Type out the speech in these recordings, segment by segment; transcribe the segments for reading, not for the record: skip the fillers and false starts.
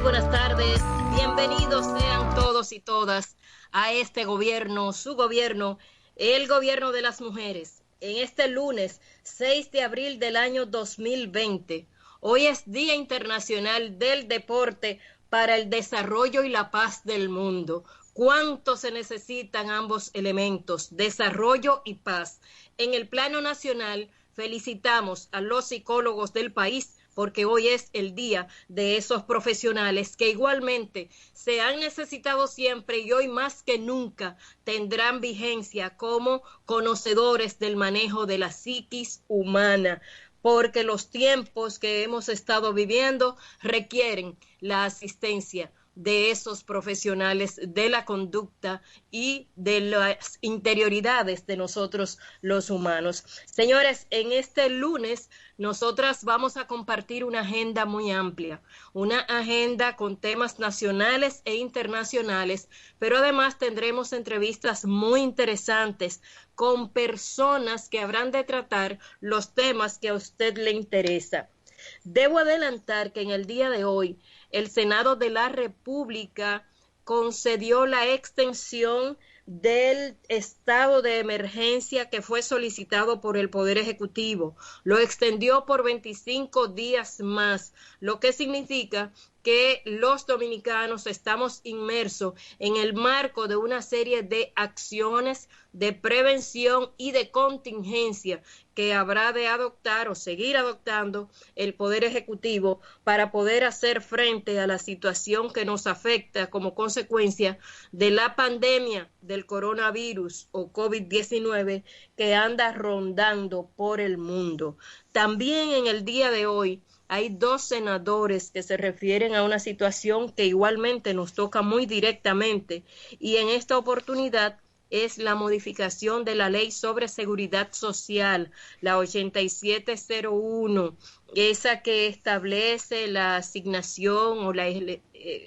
buenas tardes. Bienvenidos sean todos y todas a este gobierno, su gobierno, el gobierno de las mujeres. En este lunes 6 de abril del año 2020, hoy es Día Internacional del Deporte para el Desarrollo y la Paz del Mundo. ¿Cuánto se necesitan ambos elementos, desarrollo y paz? En el plano nacional, felicitamos a los psicólogos del país porque hoy es el día de esos profesionales que igualmente se han necesitado siempre y hoy más que nunca tendrán vigencia como conocedores del manejo de la psiquis humana, porque los tiempos que hemos estado viviendo requieren la asistencia de esos profesionales de la conducta y de las interioridades de nosotros los humanos. Señores, en este lunes nosotras vamos a compartir una agenda muy amplia, una agenda con temas nacionales e internacionales, pero además tendremos entrevistas muy interesantes con personas que habrán de tratar los temas que a usted le interesa. Debo adelantar que en el día de hoy el Senado de la República concedió la extensión del estado de emergencia que fue solicitado por el Poder Ejecutivo. Lo extendió por 25 días más, lo que significa que los dominicanos estamos inmersos en el marco de una serie de acciones de prevención y de contingencia que habrá de adoptar o seguir adoptando el Poder Ejecutivo para poder hacer frente a la situación que nos afecta como consecuencia de la pandemia del coronavirus o COVID-19 que anda rondando por el mundo. También en el día de hoy hay dos senadores que se refieren a una situación que igualmente nos toca muy directamente y en esta oportunidad es la modificación de la Ley sobre Seguridad Social, la 8701, esa que establece la asignación o el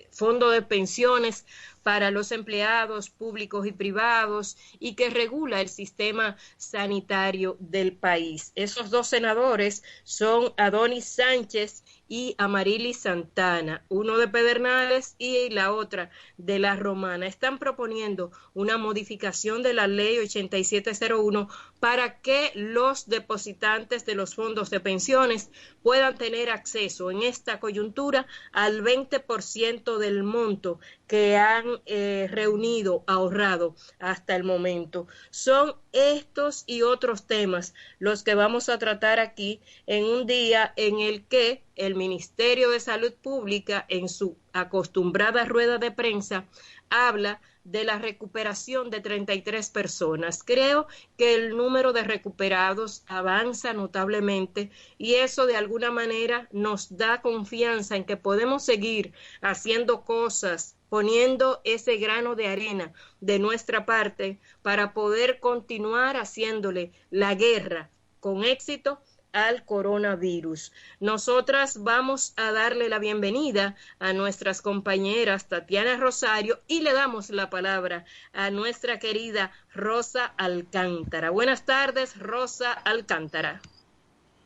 fondo de pensiones para los empleados públicos y privados y que regula el sistema sanitario del país. Esos dos senadores son Adonis Sánchez y Amarilis Santana, uno de Pedernales y la otra de La Romana. Están proponiendo una modificación de la ley 8701 para que los depositantes de los fondos de pensiones puedan tener acceso en esta coyuntura al 20% del monto que han reunido, ahorrado hasta el momento. Son estos y otros temas los que vamos a tratar aquí en un día en el que el Ministerio de Salud Pública, en su acostumbrada rueda de prensa, habla de la recuperación de 33 personas. Creo que el número de recuperados avanza notablemente y eso de alguna manera nos da confianza en que podemos seguir haciendo cosas, poniendo ese grano de arena de nuestra parte para poder continuar haciéndole la guerra con éxito al coronavirus. Nosotras vamos a darle la bienvenida a nuestras compañeras Tatiana Rosario y le damos la palabra a nuestra querida Rosa Alcántara. Buenas tardes, Rosa Alcántara.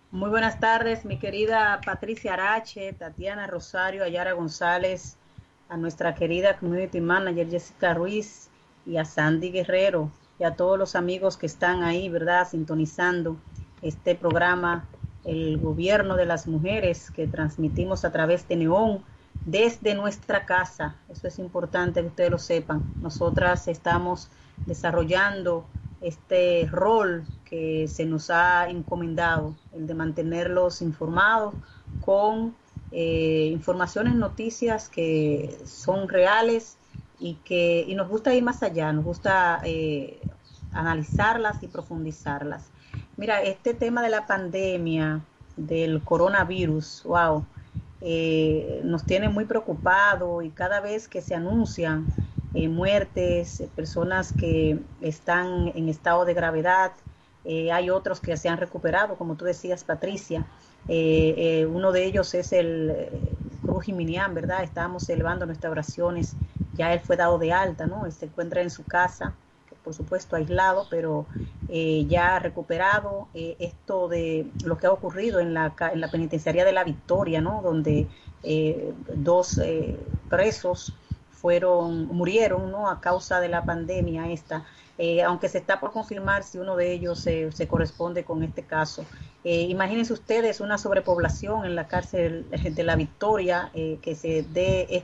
Muy buenas tardes, mi querida Patricia Arache, Tatiana Rosario, Ayara González, a nuestra querida Community Manager Jessica Ruiz y a Sandy Guerrero y a todos los amigos que están ahí, ¿verdad?, sintonizando este programa, el gobierno de las mujeres, que transmitimos a través de Neón desde nuestra casa. Eso es importante que ustedes lo sepan. Nosotras estamos desarrollando este rol que se nos ha encomendado, el de mantenerlos informados con informaciones, noticias que son reales y nos gusta ir más allá, nos gusta analizarlas y profundizarlas. Mira, este tema de la pandemia, del coronavirus, wow, nos tiene muy preocupados y cada vez que se anuncian muertes, personas que están en estado de gravedad, hay otros que se han recuperado, como tú decías, Patricia. Uno de ellos es el Cruz Jiminián, ¿verdad? Estábamos elevando nuestras oraciones, ya él fue dado de alta, ¿no? Él se encuentra en su casa, por supuesto aislado, pero ya recuperado. Esto de lo que ha ocurrido en la penitenciaría de La Victoria, ¿no? Donde dos presos murieron, ¿no? A causa de la pandemia esta. Aunque se está por confirmar si uno de ellos se corresponde con este caso. Imagínense ustedes una sobrepoblación en la cárcel de La Victoria, que se dé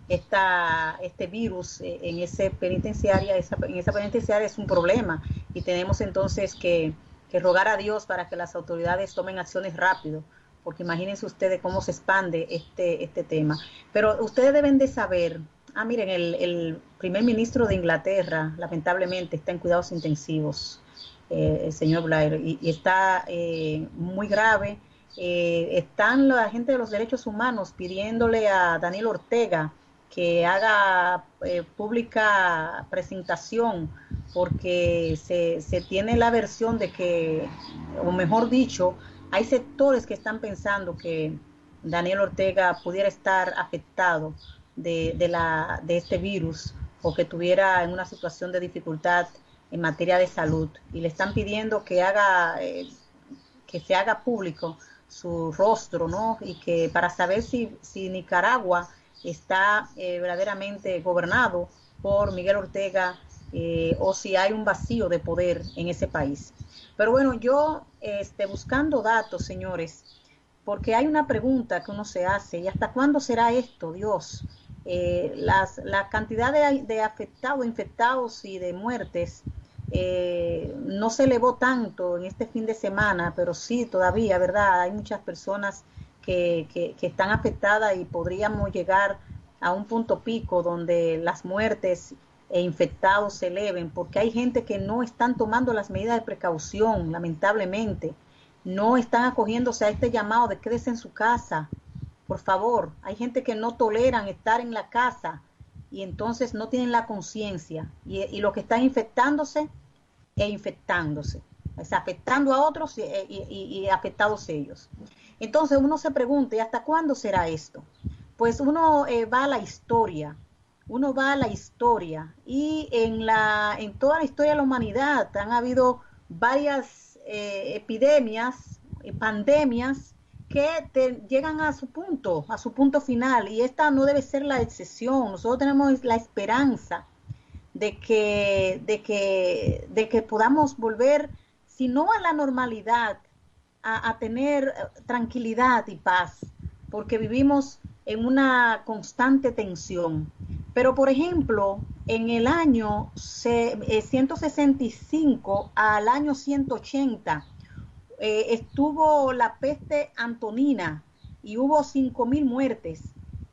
este virus en esa penitenciaria es un problema, y tenemos entonces que rogar a Dios para que las autoridades tomen acciones rápido, porque imagínense ustedes cómo se expande este tema. Pero ustedes deben de saber, miren, el primer ministro de Inglaterra lamentablemente está en cuidados intensivos, el señor Blair, y está muy grave. Están la gente de los derechos humanos pidiéndole a Daniel Ortega que haga pública presentación, porque se tiene la versión de que, o mejor dicho, hay sectores que están pensando que Daniel Ortega pudiera estar afectado de este virus, o que tuviera en una situación de dificultad en materia de salud, y le están pidiendo que se haga público su rostro, ¿no? Y que para saber si Nicaragua está verdaderamente gobernado por Miguel Ortega, o si hay un vacío de poder en ese país. Pero bueno, yo buscando datos, señores, porque hay una pregunta que uno se hace: ¿y hasta cuándo será esto, Dios? La cantidad de afectados, infectados y de muertes no se elevó tanto en este fin de semana, pero sí todavía, ¿verdad? Hay muchas personas que están afectadas, y podríamos llegar a un punto pico donde las muertes e infectados se eleven, porque hay gente que no están tomando las medidas de precaución, lamentablemente. No están acogiéndose a este llamado de quédese en su casa, por favor. Hay gente que no toleran estar en la casa, y entonces no tienen la conciencia, y lo que están infectándose e infectándose, o sea, afectando a otros y afectados ellos. Entonces uno se pregunta: ¿y hasta cuándo será esto? Pues uno va a la historia, y en toda la historia de la humanidad han habido varias epidemias, pandemias, que llegan a su punto final, y esta no debe ser la excepción. Nosotros tenemos la esperanza de que podamos volver, si no a la normalidad, a tener tranquilidad y paz, porque vivimos en una constante tensión. Pero, por ejemplo, en el año 165 al año 180, estuvo la peste antonina, y hubo 5,000 muertes.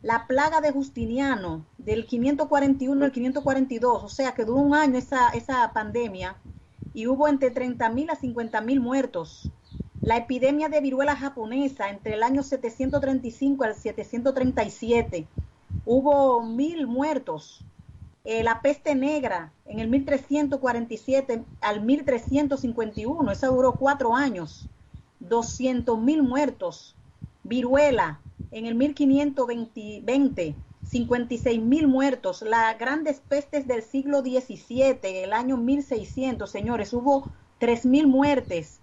La plaga de Justiniano, del 541 al 542, o sea que duró un año esa pandemia, y hubo entre 30,000 a 50,000 muertos. La epidemia de viruela japonesa, entre el año 735 al 737, hubo 1,000 muertos. La peste negra, en el 1347 al 1351, esa duró 4 años, 200,000 muertos. Viruela, en el 1520, 56,000 muertos. Las grandes pestes del siglo XVII, en el año 1600, señores, hubo 3,000 muertes.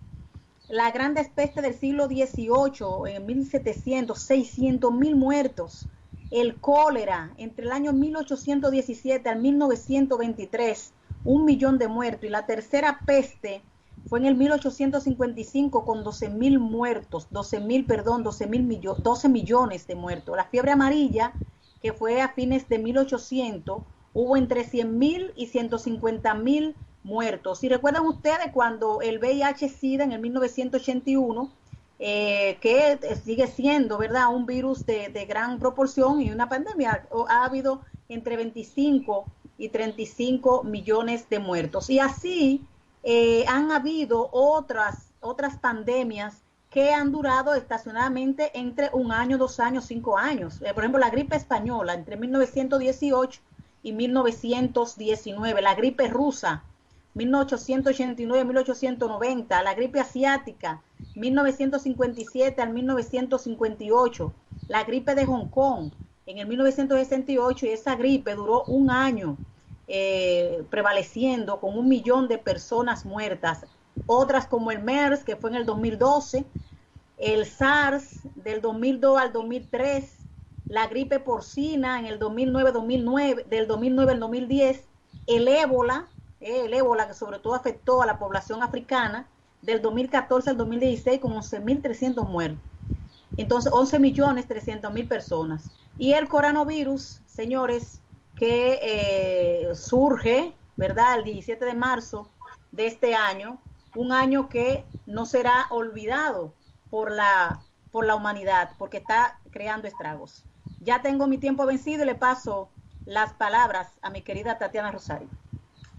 La grandes pestes del siglo XVIII, en 1700, 600,000 muertos. El cólera, entre el año 1817 al 1923, 1,000,000 de muertos. Y la tercera peste fue en el 1855 con 12,000 muertos, 12 millones de muertos. La fiebre amarilla, que fue a fines de 1800, hubo entre 100,000 y 150,000 muertos. Y recuerdan ustedes cuando el VIH-Sida en el 1981, que sigue siendo, ¿verdad?, un virus de gran proporción y una pandemia, ha habido entre 25 y 35 millones de muertos. Y así han habido otras pandemias que han durado estacionadamente entre 1 año, 2 años, 5 años. Por ejemplo, la gripe española entre 1918 y 1919, la gripe rusa 1889-1890, la gripe asiática 1957 al 1958, la gripe de Hong Kong en el 1968, y esa gripe duró 1 año. prevaleciendo con 1 millón de personas muertas. Otras como el MERS, que fue en el 2012, el SARS del 2002 al 2003, la gripe porcina en el 2009, del 2009 al 2010, el ébola que sobre todo afectó a la población africana, del 2014 al 2016 con 11.300 muertos. Entonces, 11.300.000 personas. Y el coronavirus, señores, que surge, ¿verdad?, el 17 de marzo de este año, un año que no será olvidado por la humanidad, porque está creando estragos. Ya tengo mi tiempo vencido y le paso las palabras a mi querida Tatiana Rosario.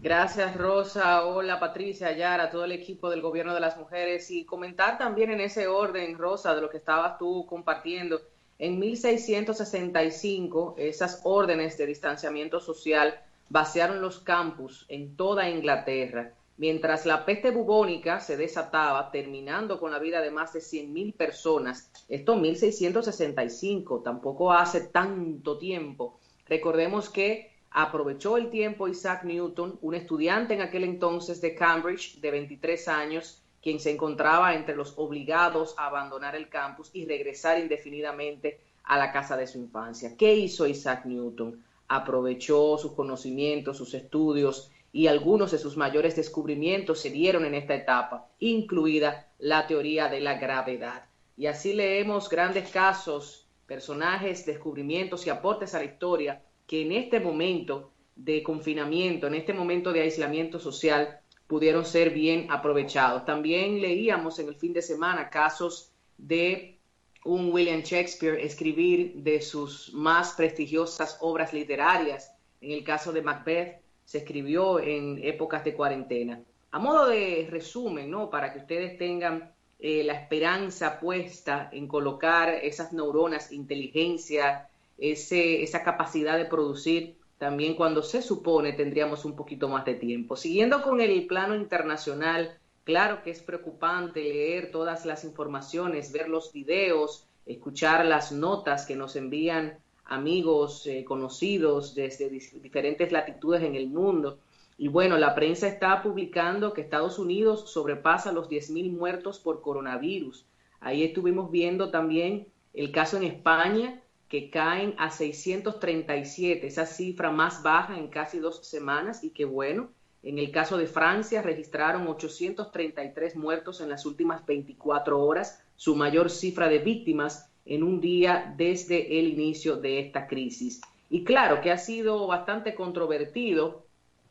Gracias, Rosa. Hola, Patricia, Yara, todo el equipo del Gobierno de las Mujeres. Y comentar también en ese orden, Rosa, de lo que estabas tú compartiendo. En 1665, esas órdenes de distanciamiento social vaciaron los campus en toda Inglaterra, mientras la peste bubónica se desataba, terminando con la vida de más de 100.000 personas. Esto en 1665, tampoco hace tanto tiempo. Recordemos que aprovechó el tiempo Isaac Newton, un estudiante en aquel entonces de Cambridge de 23 años, quien se encontraba entre los obligados a abandonar el campus y regresar indefinidamente a la casa de su infancia. ¿Qué hizo Isaac Newton? Aprovechó sus conocimientos, sus estudios y algunos de sus mayores descubrimientos se dieron en esta etapa, incluida la teoría de la gravedad. Y así leemos grandes casos, personajes, descubrimientos y aportes a la historia que en este momento de confinamiento, en este momento de aislamiento social, pudieron ser bien aprovechados. También leíamos en el fin de semana casos de un William Shakespeare escribir de sus más prestigiosas obras literarias. En el caso de Macbeth, se escribió en épocas de cuarentena. A modo de resumen, ¿no?, para que ustedes tengan la esperanza puesta en colocar esas neuronas, inteligencia, esa capacidad de producir, también cuando se supone tendríamos un poquito más de tiempo. Siguiendo con el plano internacional, claro que es preocupante leer todas las informaciones, ver los videos, escuchar las notas que nos envían amigos, conocidos desde diferentes latitudes en el mundo. Y bueno, la prensa está publicando que Estados Unidos sobrepasa los 10.000 muertos por coronavirus. Ahí estuvimos viendo también el caso en España, que caen a 637, esa cifra más baja en casi 2 semanas, y que bueno, en el caso de Francia registraron 833 muertos en las últimas 24 horas, su mayor cifra de víctimas en un día desde el inicio de esta crisis. Y claro que ha sido bastante controvertido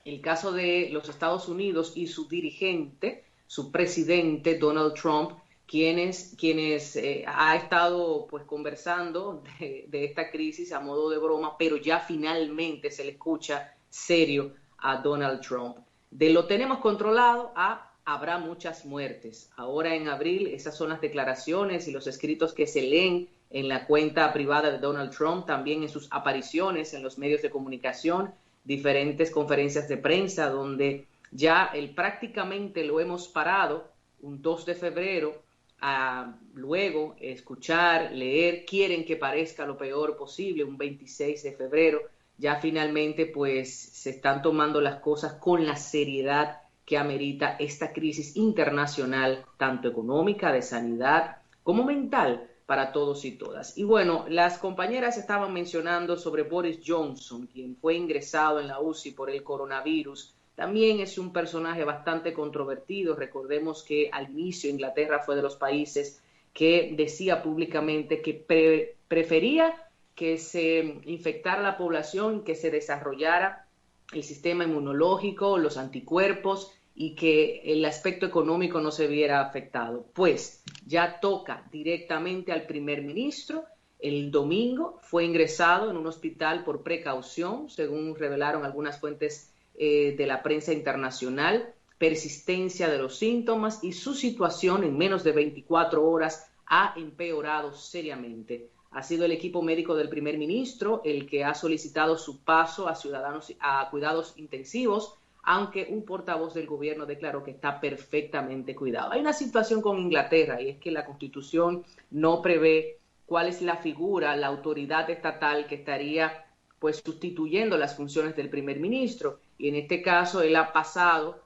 el caso de los Estados Unidos y su dirigente, su presidente Donald Trump, quienes ha estado pues conversando de esta crisis a modo de broma, pero ya finalmente se le escucha serio a Donald Trump. De lo tenemos controlado a habrá muchas muertes. Ahora en abril, esas son las declaraciones y los escritos que se leen en la cuenta privada de Donald Trump, también en sus apariciones en los medios de comunicación, diferentes conferencias de prensa donde ya prácticamente lo hemos parado un 2 de febrero, a luego escuchar, leer, quieren que parezca lo peor posible, un 26 de febrero, ya finalmente pues se están tomando las cosas con la seriedad que amerita esta crisis internacional, tanto económica, de sanidad, como mental para todos y todas. Y bueno, las compañeras estaban mencionando sobre Boris Johnson, quien fue ingresado en la UCI por el coronavirus. También es un personaje bastante controvertido. Recordemos que al inicio Inglaterra fue de los países que decía públicamente que prefería que se infectara la población, que se desarrollara el sistema inmunológico, los anticuerpos y que el aspecto económico no se viera afectado. Pues ya toca directamente al primer ministro. El domingo fue ingresado en un hospital por precaución, según revelaron algunas fuentes de la prensa internacional, persistencia de los síntomas y su situación en menos de 24 horas ha empeorado seriamente. Ha sido el equipo médico del primer ministro el que ha solicitado su paso a cuidados intensivos, aunque un portavoz del gobierno declaró que está perfectamente cuidado. Hay una situación con Inglaterra y es que la Constitución no prevé cuál es la figura, la autoridad estatal que estaría pues sustituyendo las funciones del primer ministro, y en este caso él ha pasado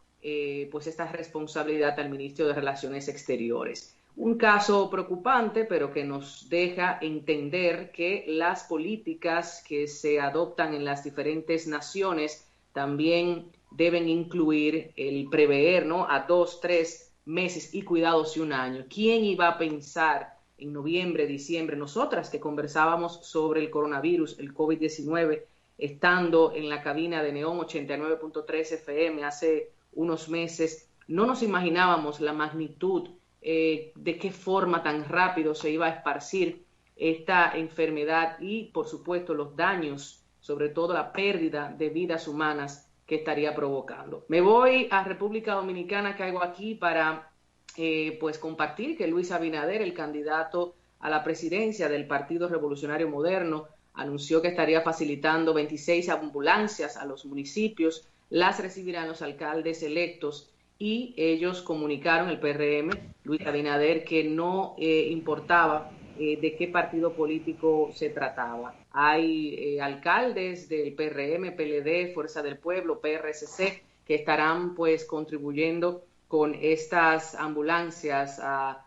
pues esta responsabilidad al ministro de Relaciones Exteriores. Un caso preocupante, pero que nos deja entender que las políticas que se adoptan en las diferentes naciones también deben incluir el prever, ¿no?, a 2, 3 meses y cuidados y un año. ¿Quién iba a pensar en noviembre, diciembre, nosotras que conversábamos sobre el coronavirus, el COVID-19, estando en la cabina de Neón 89.3 FM hace unos meses, no nos imaginábamos la magnitud de qué forma tan rápido se iba a esparcir esta enfermedad y, por supuesto, los daños, sobre todo la pérdida de vidas humanas que estaría provocando. Me voy a República Dominicana, caigo aquí para pues compartir que Luis Abinader, el candidato a la presidencia del Partido Revolucionario Moderno, anunció que estaría facilitando 26 ambulancias a los municipios, las recibirán los alcaldes electos, y ellos comunicaron, el PRM, Luis Abinader, que no importaba de qué partido político se trataba. Hay alcaldes del PRM, PLD, Fuerza del Pueblo, PRCC, que estarán pues contribuyendo con estas ambulancias a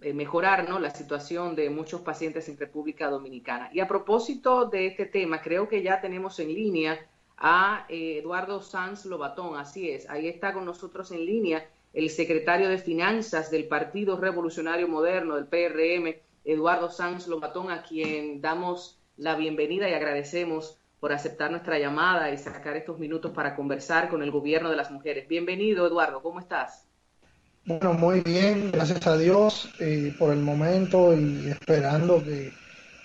mejorar, ¿no?, la situación de muchos pacientes en República Dominicana. Y a propósito de este tema, creo que ya tenemos en línea a Eduardo Sanz Lobatón. Así es, ahí está con nosotros en línea el secretario de Finanzas del Partido Revolucionario Moderno, del PRM, Eduardo Sanz Lobatón, a quien damos la bienvenida y agradecemos por aceptar nuestra llamada y sacar estos minutos para conversar con el gobierno de las mujeres. Bienvenido, Eduardo, ¿cómo estás? Bueno, muy bien, gracias a Dios por el momento, y esperando que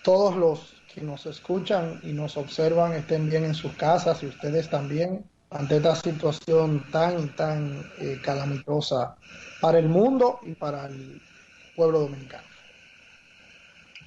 todos los que nos escuchan y nos observan estén bien en sus casas, y ustedes también, ante esta situación tan calamitosa para el mundo y para el pueblo dominicano.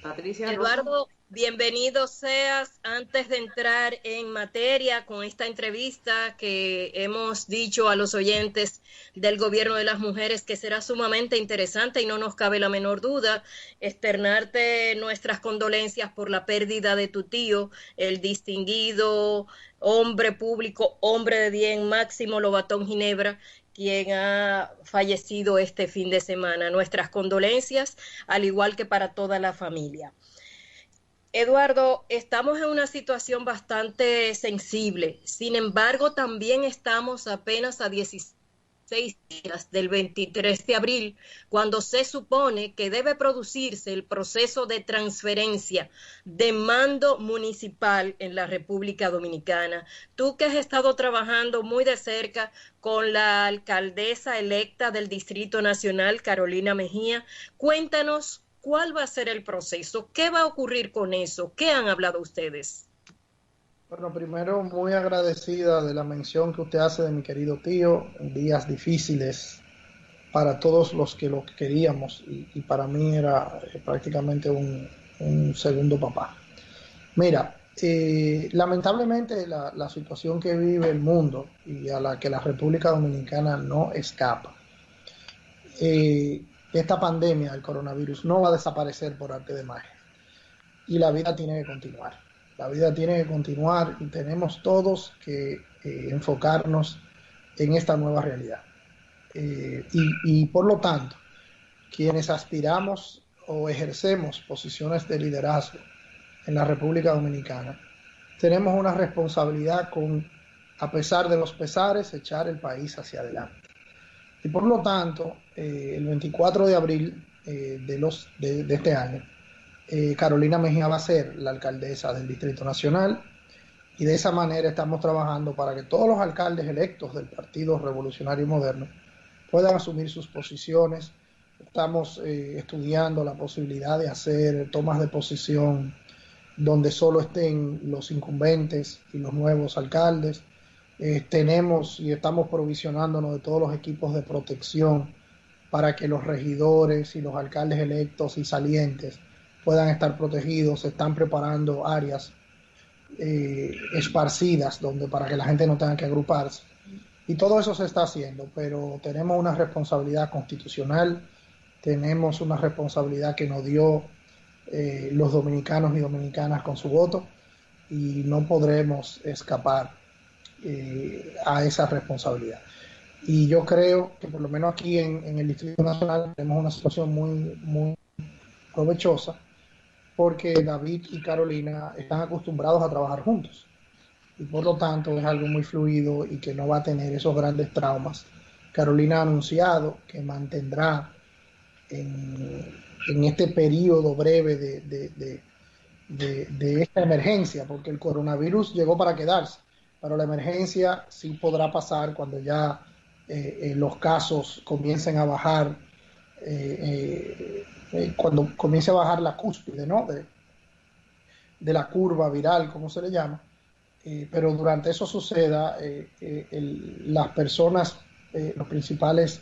Patricia. Eduardo, bienvenido seas. Antes de entrar en materia con esta entrevista que hemos dicho a los oyentes del gobierno de las mujeres que será sumamente interesante, y no nos cabe la menor duda, externarte nuestras condolencias por la pérdida de tu tío, el distinguido hombre público, hombre de bien, Máximo Lobatón Ginebra, quien ha fallecido este fin de semana. Nuestras condolencias, al igual que para toda la familia. Eduardo, estamos en una situación bastante sensible. Sin embargo, también estamos apenas a 16 días del 23 de abril, cuando se supone que debe producirse el proceso de transferencia de mando municipal en la República Dominicana. Tú que has estado trabajando muy de cerca con la alcaldesa electa del Distrito Nacional, Carolina Mejía, cuéntanos cuál va a ser el proceso, qué va a ocurrir con eso, qué han hablado ustedes. Bueno, primero, muy agradecida de la mención que usted hace de mi querido tío, en días difíciles para todos los que lo queríamos, y para mí era prácticamente un segundo papá. Mira, lamentablemente la situación que vive el mundo y a la que la República Dominicana no escapa, esta pandemia del coronavirus no va a desaparecer por arte de magia, y la vida tiene que continuar. La vida tiene que continuar y tenemos todos que enfocarnos en esta nueva realidad. Y por lo tanto, quienes aspiramos o ejercemos posiciones de liderazgo en la República Dominicana, tenemos una responsabilidad con, a pesar de los pesares, echar el país hacia adelante. Y por lo tanto, el 24 de abril de este año, Carolina Mejía va a ser la alcaldesa del Distrito Nacional, y de esa manera estamos trabajando para que todos los alcaldes electos del Partido Revolucionario Moderno puedan asumir sus posiciones. Estamos estudiando la posibilidad de hacer tomas de posición donde solo estén los incumbentes y los nuevos alcaldes. Tenemos y estamos provisionándonos de todos los equipos de protección para que los regidores y los alcaldes electos y salientes puedan estar protegidos. Se están preparando áreas esparcidas para que la gente no tenga que agruparse, y todo eso se está haciendo, pero tenemos una responsabilidad constitucional, tenemos una responsabilidad que nos dio los dominicanos y dominicanas con su voto, y no podremos escapar a esa responsabilidad. Y yo creo que por lo menos aquí en el Distrito Nacional tenemos una situación muy provechosa, porque David y Carolina están acostumbrados a trabajar juntos y por lo tanto es algo muy fluido y que no va a tener esos grandes traumas. Carolina ha anunciado que mantendrá en este periodo breve de esta emergencia, porque el coronavirus llegó para quedarse, pero la emergencia sí podrá pasar cuando ya los casos comiencen a bajar, cuando comience a bajar la cúspide, ¿no? de la curva viral, como se le llama, pero durante eso suceda, las personas, los principales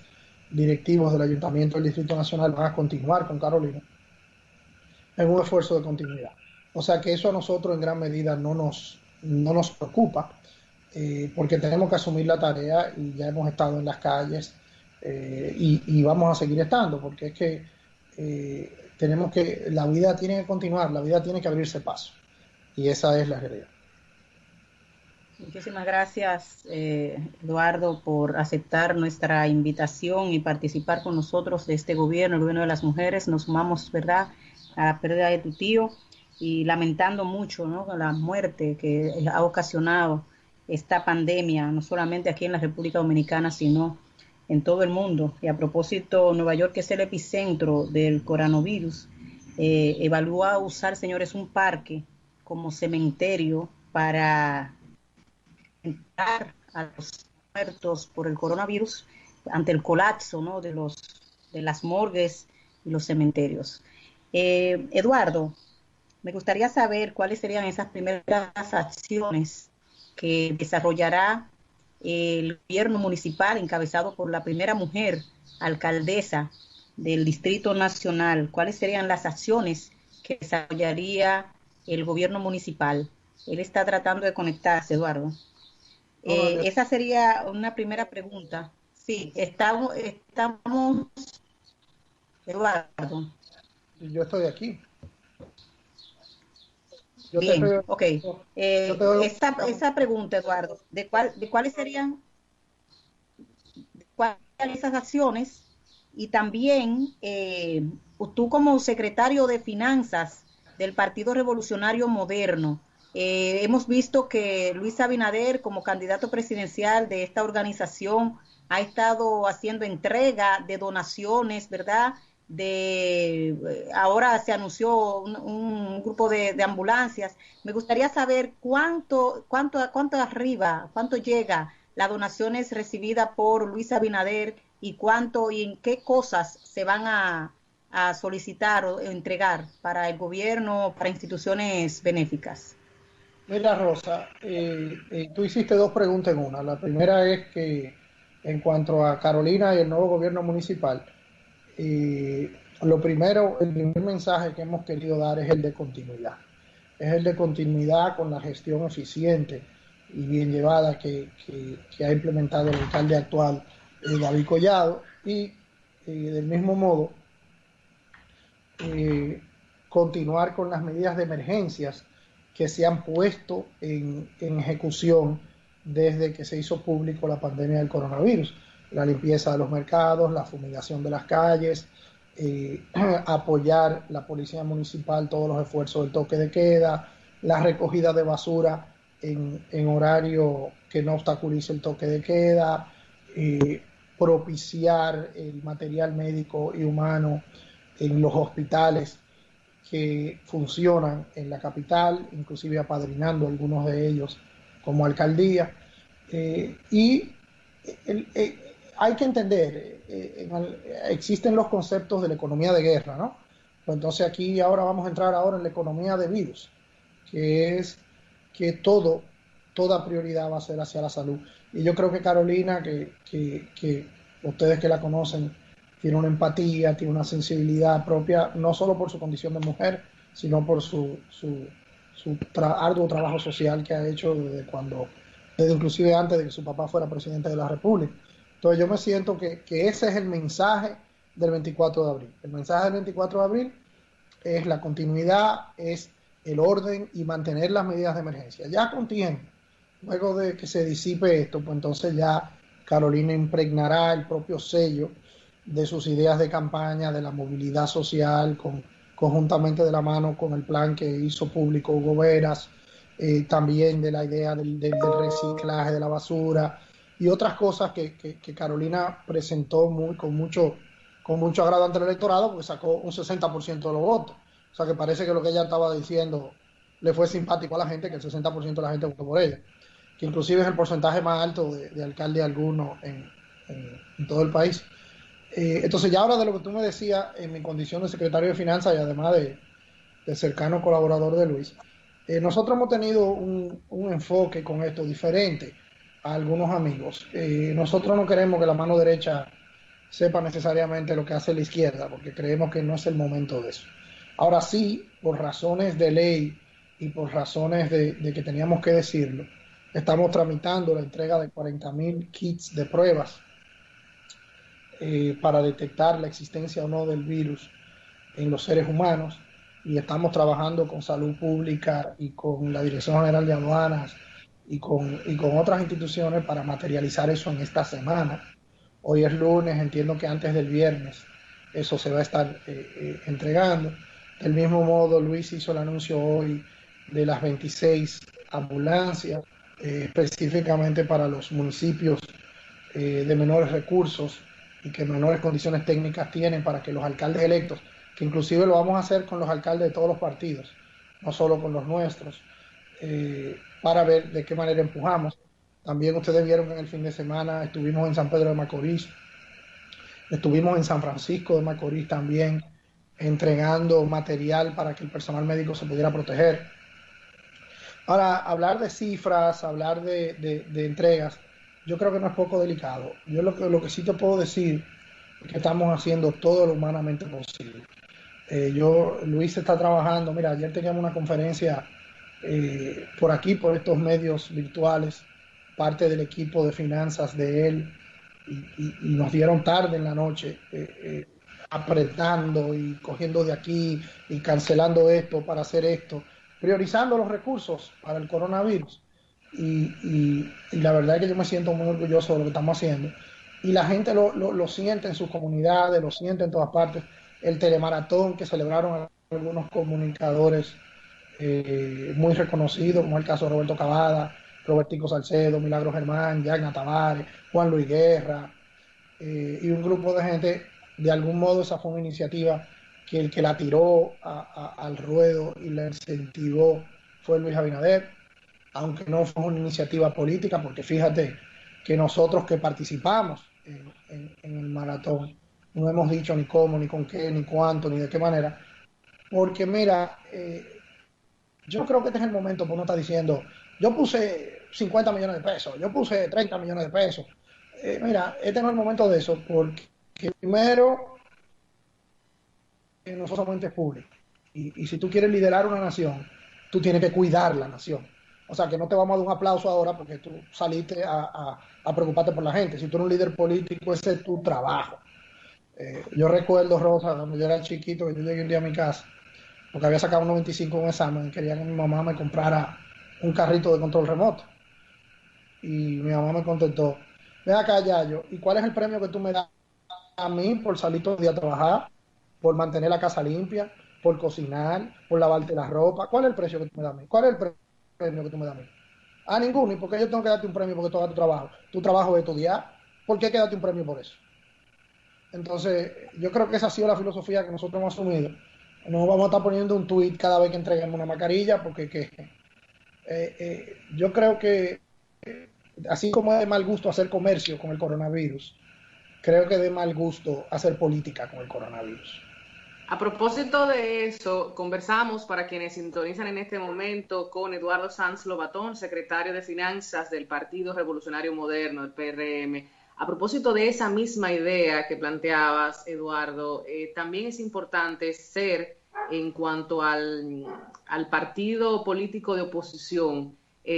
directivos del Ayuntamiento del Distrito Nacional van a continuar con Carolina en un esfuerzo de continuidad. O sea que eso a nosotros en gran medida no nos preocupa, porque tenemos que asumir la tarea y ya hemos estado en las calles, y vamos a seguir estando, porque es que la vida tiene que continuar, la vida tiene que abrirse paso, y esa es la realidad. Muchísimas gracias, Eduardo, por aceptar nuestra invitación y participar con nosotros de este gobierno, el gobierno de las mujeres. Nos sumamos, ¿verdad?, a la pérdida de tu tío y lamentando mucho, ¿no?, la muerte que ha ocasionado esta pandemia, no solamente aquí en la República Dominicana, sino en todo el mundo. Y a propósito, Nueva York, que es el epicentro del coronavirus, evalúa usar, señores, un parque como cementerio para entrar a los muertos por el coronavirus ante el colapso, ¿no?, de las morgues y los cementerios. Eduardo, me gustaría saber cuáles serían esas primeras acciones que desarrollará el gobierno municipal encabezado por la primera mujer alcaldesa del Distrito Nacional. ¿Cuáles serían las acciones que desarrollaría el gobierno municipal? Él está tratando de conectarse, Eduardo. Esa sería una primera pregunta. Sí, estamos, Eduardo. Yo estoy aquí. Bien, ok. Esa pregunta, Eduardo, ¿de cuáles serían esas acciones? Y también, tú como secretario de Finanzas del Partido Revolucionario Moderno, hemos visto que Luis Abinader, como candidato presidencial de esta organización, ha estado haciendo entrega de donaciones, ¿verdad? Ahora se anunció un grupo de ambulancias. Me gustaría saber cuánto llega las donaciones recibidas por Luis Abinader y cuánto y en qué cosas se van a solicitar o entregar para el gobierno, para instituciones benéficas. Mira, Rosa, tú hiciste dos preguntas en una. La primera es que en cuanto a Carolina y el nuevo gobierno municipal, el primer mensaje que hemos querido dar es el de continuidad. Es el de continuidad con la gestión eficiente y bien llevada que ha implementado el alcalde actual, David Collado, y del mismo modo continuar con las medidas de emergencias que se han puesto en ejecución desde que se hizo público la pandemia del coronavirus. La limpieza de los mercados, la fumigación de las calles, apoyar la policía municipal, todos los esfuerzos del toque de queda, la recogida de basura en horario que no obstaculice el toque de queda, propiciar el material médico y humano en los hospitales que funcionan en la capital, inclusive apadrinando algunos de ellos como alcaldía. Hay que entender, existen los conceptos de la economía de guerra, ¿no? Pues entonces aquí ahora vamos a entrar ahora en la economía de virus, que es que toda prioridad va a ser hacia la salud. Y yo creo que Carolina, que ustedes que la conocen, tiene una empatía, tiene una sensibilidad propia, no solo por su condición de mujer, sino por su arduo trabajo social que ha hecho desde inclusive antes de que su papá fuera presidente de la República. Entonces yo me siento que ese es el mensaje del 24 de abril. El mensaje del 24 de abril es la continuidad, es el orden y mantener las medidas de emergencia. Ya con tiempo, luego de que se disipe esto, pues entonces ya Carolina impregnará el propio sello de sus ideas de campaña, de la movilidad social, conjuntamente de la mano con el plan que hizo público Hugo Veras, también de la idea del reciclaje de la basura y otras cosas que Carolina presentó con mucho agrado ante el electorado, porque sacó un 60% de los votos. O sea que parece que lo que ella estaba diciendo le fue simpático a la gente, que el 60% de la gente votó por ella, que inclusive es el porcentaje más alto de alcalde alguno en todo el país. Entonces ya ahora de lo que tú me decías en mi condición de secretario de Finanzas y además de cercano colaborador de Luis, nosotros hemos tenido un enfoque con esto diferente a algunos amigos. Nosotros no queremos que la mano derecha sepa necesariamente lo que hace la izquierda, porque creemos que no es el momento de eso. Ahora sí, por razones de ley y por razones de que teníamos que decirlo, estamos tramitando la entrega de 40.000 kits de pruebas para detectar la existencia o no del virus en los seres humanos, y estamos trabajando con Salud Pública y con la Dirección General de Aduanas y con otras instituciones para materializar eso en esta semana. Hoy es lunes, entiendo que antes del viernes eso se va a estar entregando. Del mismo modo, Luis hizo el anuncio hoy de las 26 ambulancias, específicamente para los municipios de menores recursos y que menores condiciones técnicas tienen, para que los alcaldes electos, que inclusive lo vamos a hacer con los alcaldes de todos los partidos, no solo con los nuestros, para ver de qué manera empujamos. También ustedes vieron que en el fin de semana estuvimos en San Pedro de Macorís, estuvimos en San Francisco de Macorís también, entregando material para que el personal médico se pudiera proteger. Ahora, hablar de cifras, hablar de entregas, yo creo que no es poco delicado. Yo lo que sí te puedo decir es que estamos haciendo todo lo humanamente posible. Luis está trabajando. Mira, ayer teníamos una conferencia por aquí, por estos medios virtuales, parte del equipo de finanzas de él, y nos dieron tarde en la noche, apretando y cogiendo de aquí y cancelando esto para hacer esto, priorizando los recursos para el coronavirus. Y la verdad es que yo me siento muy orgulloso de lo que estamos haciendo. Y la gente lo siente en sus comunidades, lo siente en todas partes. El telemaratón que celebraron algunos comunicadores muy reconocidos, como el caso de Roberto Cavada, Robertico Salcedo, Milagro Germán, Yagna Tavares, Juan Luis Guerra, y un grupo de gente. De algún modo esa fue una iniciativa que el que la tiró al ruedo y la incentivó fue Luis Abinader, aunque no fue una iniciativa política, porque fíjate que nosotros que participamos en el maratón no hemos dicho ni cómo, ni con qué, ni cuánto, ni de qué manera, porque mira, yo creo que este es el momento, pues uno está diciendo, yo puse 50 millones de pesos, yo puse 30 millones de pesos. Mira, este no es el momento de eso, porque primero, nosotros somos entes públicos, y si tú quieres liderar una nación, tú tienes que cuidar la nación. O sea, que no te vamos a dar un aplauso ahora porque tú saliste a preocuparte por la gente. Si tú eres un líder político, ese es tu trabajo. Yo recuerdo, Rosa, cuando yo era chiquito, que yo llegué un día a mi casa, porque había sacado un 95 en un examen, y quería que mi mamá me comprara un carrito de control remoto. Y mi mamá me contestó, ven acá, Yayo, ¿y cuál es el premio que tú me das a mí por salir todo el día a trabajar, por mantener la casa limpia, por cocinar, por lavarte la ropa? ¿Cuál es el precio que tú me das a mí? ¿Cuál es el premio que tú me das a mí? A ninguno. ¿Y por qué yo tengo que darte un premio porque tú hagas tu trabajo? Tu trabajo es estudiar. ¿Por qué hay que darte un premio por eso? Entonces, yo creo que esa ha sido la filosofía que nosotros hemos asumido. No vamos a estar poniendo un tweet cada vez que entreguemos una mascarilla, porque yo creo que así como es de mal gusto hacer comercio con el coronavirus, creo que es de mal gusto hacer política con el coronavirus. A propósito de eso, conversamos, para quienes sintonizan en este momento, con Eduardo Sanz Lobatón, secretario de Finanzas del Partido Revolucionario Moderno, el PRM. A propósito de esa misma idea que planteabas, Eduardo, también es importante ser, en cuanto al partido político de oposición,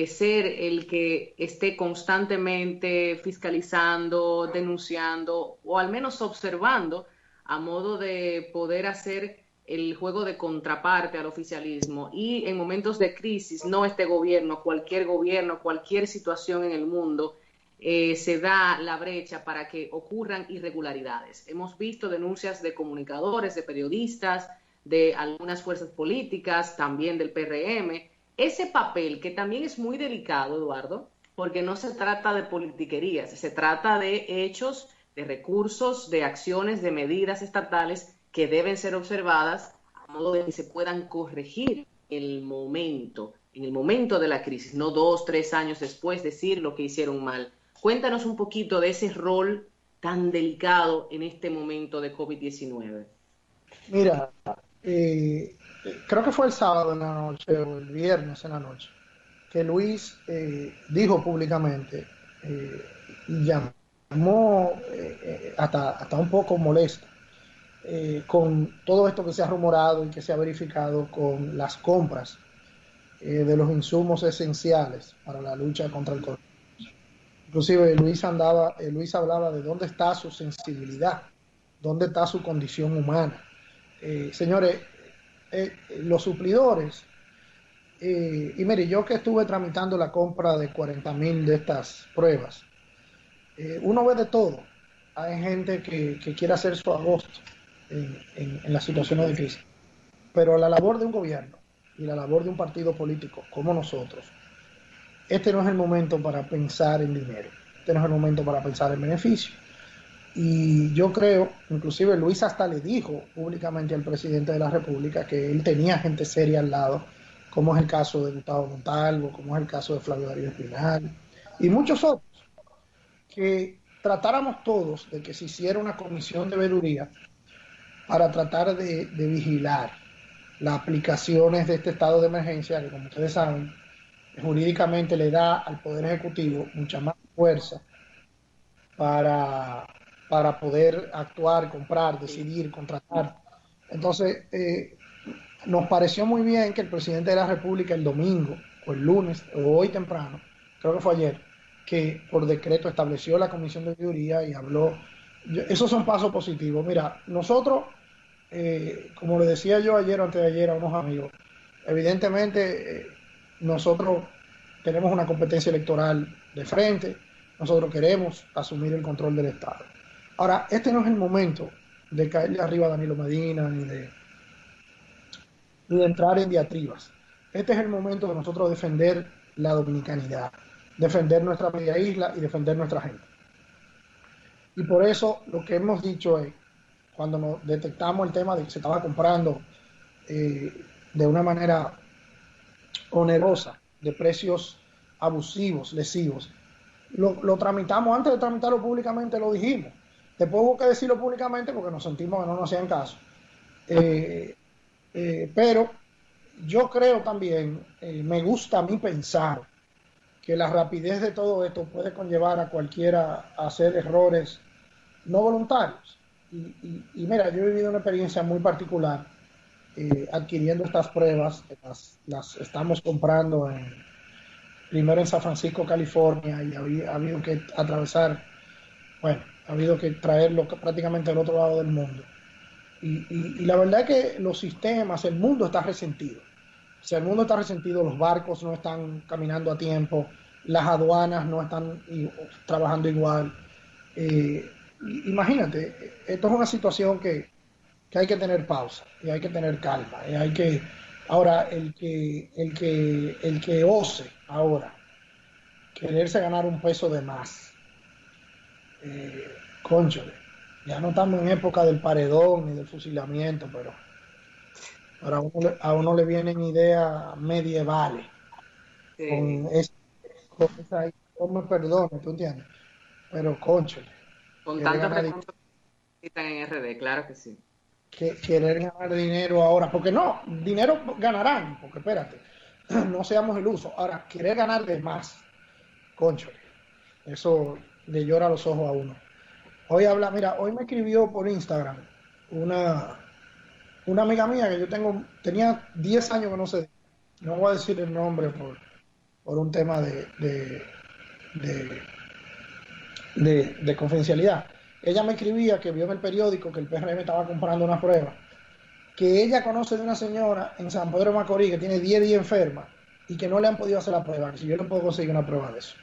ser el que esté constantemente fiscalizando, denunciando o al menos observando, a modo de poder hacer el juego de contraparte al oficialismo, y en momentos de crisis, no este gobierno, cualquier situación en el mundo, se da la brecha para que ocurran irregularidades. Hemos visto denuncias de comunicadores, de periodistas, de algunas fuerzas políticas, también del PRM. Ese papel, que también es muy delicado, Eduardo, porque no se trata de politiquerías, se trata de hechos, de recursos, de acciones, de medidas estatales que deben ser observadas a modo de que se puedan corregir en el momento de la crisis, no 2, 3 años después decir lo que hicieron mal. Cuéntanos un poquito de ese rol tan delicado en este momento de COVID-19. Mira, creo que fue el sábado en la noche o el viernes en la noche que Luis dijo públicamente y llamó hasta un poco molesto con todo esto que se ha rumorado y que se ha verificado con las compras de los insumos esenciales para la lucha contra el coronavirus. Inclusive Luis hablaba de dónde está su sensibilidad, dónde está su condición humana. Señores, los suplidores, y mire, yo que estuve tramitando la compra de 40,000 de estas pruebas, uno ve de todo. Hay gente que quiere hacer su agosto en las situaciones de crisis, pero la labor de un gobierno y la labor de un partido político como nosotros, este no es el momento para pensar en dinero, este no es el momento para pensar en beneficio. Y yo creo, inclusive Luis hasta le dijo públicamente al presidente de la República que él tenía gente seria al lado, como es el caso de Gustavo Montalvo, como es el caso de Flavio Darío Espinal y muchos otros, que tratáramos todos de que se hiciera una comisión de veeduría para tratar de vigilar las aplicaciones de este estado de emergencia, que como ustedes saben, jurídicamente le da al Poder Ejecutivo mucha más fuerza para poder actuar, comprar, decidir, contratar. Entonces, nos pareció muy bien que el presidente de la República el domingo, o el lunes, o hoy temprano, creo que fue ayer, que por decreto estableció la comisión de veeduría y habló. Esos son pasos positivos. Mira, nosotros, como le decía yo ayer o antes de ayer a unos amigos, evidentemente nosotros tenemos una competencia electoral de frente, nosotros queremos asumir el control del Estado. Ahora, este no es el momento de caerle arriba a Danilo Medina ni de entrar en diatribas. Este es el momento de nosotros defender la dominicanidad, defender nuestra media isla y defender nuestra gente. Y por eso lo que hemos dicho es, cuando nos detectamos el tema de que se estaba comprando de una manera onerosa, de precios abusivos, lesivos, lo tramitamos. Antes de tramitarlo públicamente lo dijimos. Después hubo que decirlo públicamente porque nos sentimos que no nos hacían caso. Pero yo creo también, me gusta a mí pensar que la rapidez de todo esto puede conllevar a cualquiera a hacer errores no voluntarios. Y mira, yo he vivido una experiencia muy particular adquiriendo estas pruebas. Las estamos comprando primero en San Francisco, California, y ha habido que atravesar, bueno, ha habido que traerlo prácticamente al otro lado del mundo. Y la verdad es que los sistemas, el mundo está resentido. O sea, el mundo está resentido, los barcos no están caminando a tiempo, las aduanas no están trabajando igual. Imagínate, esto es una situación que hay que tener pausa, y hay que tener calma, y hay que... Ahora, el que ose ahora quererse ganar un peso de más, cónchale, ya no estamos en época del paredón ni del fusilamiento, pero a uno le vienen ideas medievales, Sí. con esa, no me perdone, ¿tú entiendes? Pero cónchale, Con tantos recursos que están en RD, claro que sí. Querer ganar dinero ahora, porque no, dinero ganarán, porque espérate, no seamos ilusos. Ahora, querer ganar de más, cónchale, eso le llora los ojos a uno. Hoy me escribió por Instagram una amiga mía que tenía 10 años que no sé, no voy a decir el nombre por un tema de confidencialidad. Ella me escribía que vio en el periódico que el PRM estaba comprando una prueba que ella conoce de una señora en San Pedro de Macorís que tiene 10 días enferma y que no le han podido hacer la prueba, si yo le puedo conseguir una prueba de eso.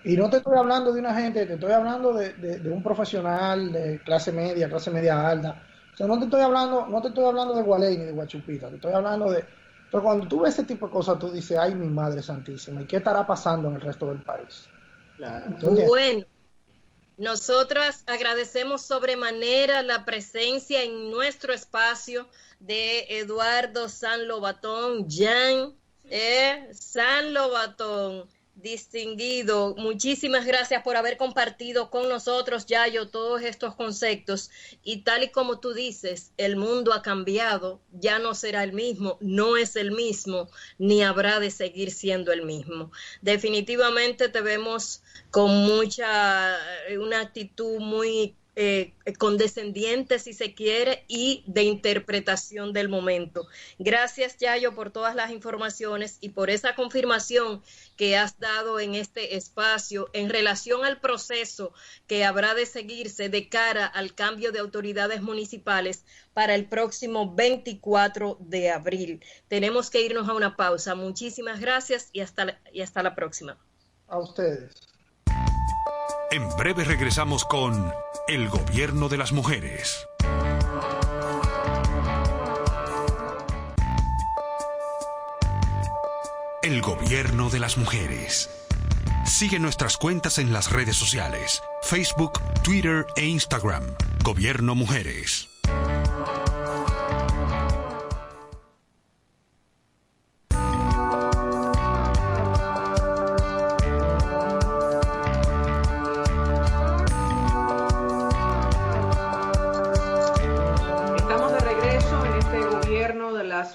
Y no te estoy hablando de una gente, te estoy hablando de un profesional de clase media alta. O sea, no te estoy hablando de Gualey ni de Guachupita, te estoy hablando de... Pero cuando tú ves ese tipo de cosas, tú dices, ay, mi madre santísima, ¿y qué estará pasando en el resto del país? Claro. Bueno, nosotras agradecemos sobremanera la presencia en nuestro espacio de Eduardo San Lobatón, Jan San Lobatón, distinguido. Muchísimas gracias por haber compartido con nosotros, Yayo, todos estos conceptos. Y tal y como tú dices, el mundo ha cambiado, ya no será el mismo, no es el mismo, ni habrá de seguir siendo el mismo. Definitivamente te vemos con una actitud muy condescendiente, si se quiere, y de interpretación del momento. Gracias, Yayo, por todas las informaciones y por esa confirmación que has dado en este espacio en relación al proceso que habrá de seguirse de cara al cambio de autoridades municipales para el próximo 24 de abril. Tenemos que irnos a una pausa. Muchísimas gracias y hasta la próxima. A ustedes. En breve regresamos con el gobierno de las mujeres. El gobierno de las mujeres. Sigue nuestras cuentas en las redes sociales, Facebook, Twitter e Instagram. Gobierno Mujeres.